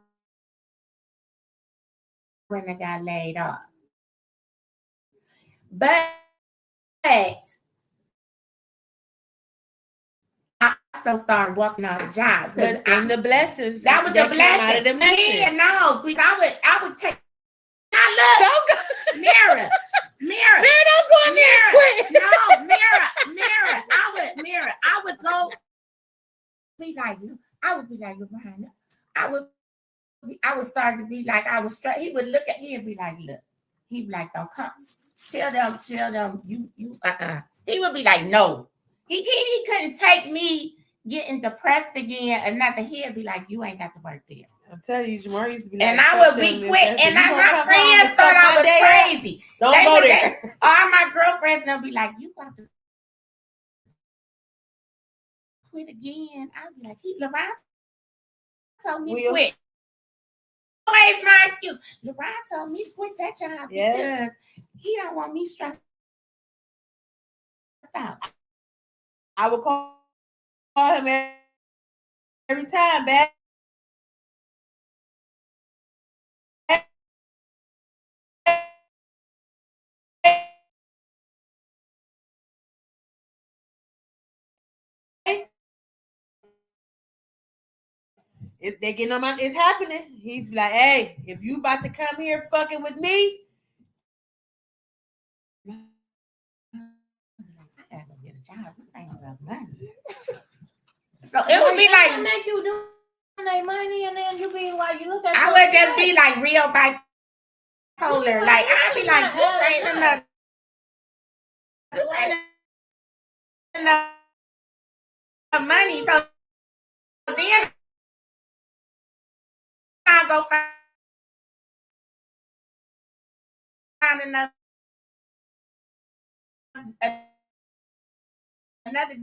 wouldn't have got laid off. But I also started working on jobs. But them the blessings. That was the blessing. Out of the blessings. Yeah, no, because I would take. Now look, Don't go. Mirror. Man, don't go in there quick. No, mirror. I would go. Be like, I would be like, behind. I would start to be like, I was straight. He would look at, he'd be like, look. He'd be like, don't come. Tell them, you, He would be like, no. He couldn't take me getting depressed again or nothing. He'd be like, you ain't got to work there. I'm telling you, Jamar used to be like, and I would be quick. And my friends thought I was crazy. Don't go there. All my girlfriends, they'll be like, you got to quit again. I'll be like, LeBron told me to quit. Always my excuse. LeBron told me to quit that job because he don't want me stressed out. I would call him every time, back. They getting on my. It's happening. He's like, hey, if you about to come here fucking with me, I gotta go get a job. This ain't about money. So it would be like make you do their money, and then you be like, you look at. I would just be like real bipolar. Like I'd be like, this ain't enough. This ain't enough money. So then I'll go find another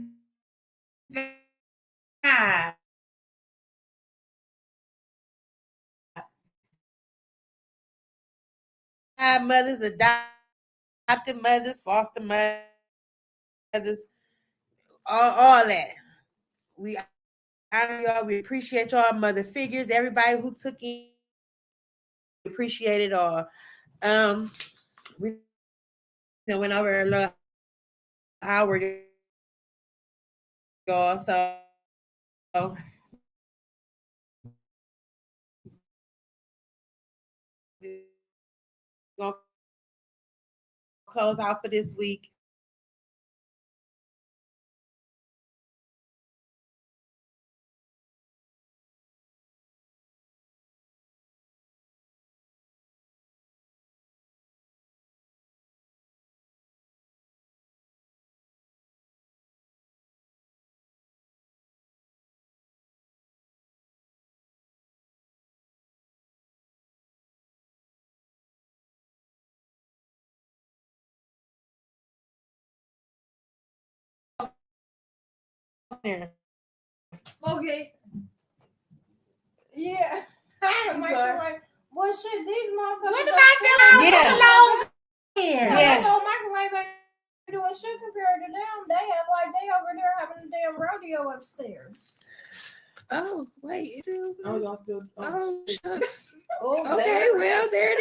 job. Mothers, adopted mothers, foster mothers, all that. We honor y'all. We appreciate y'all, mother figures. Everybody who took in, we appreciate it all. We went over a little hour, y'all. So we're gonna close out for this week. Okay. Yeah. Microwave. Well, shit, these motherfuckers. What about them? Yeah. That whole microwave ain't doing shit compared to them. They act like they over there having a damn rodeo upstairs. Oh, wait. Oh, y'all still. Oh, shucks. Oh, okay, well, there it is.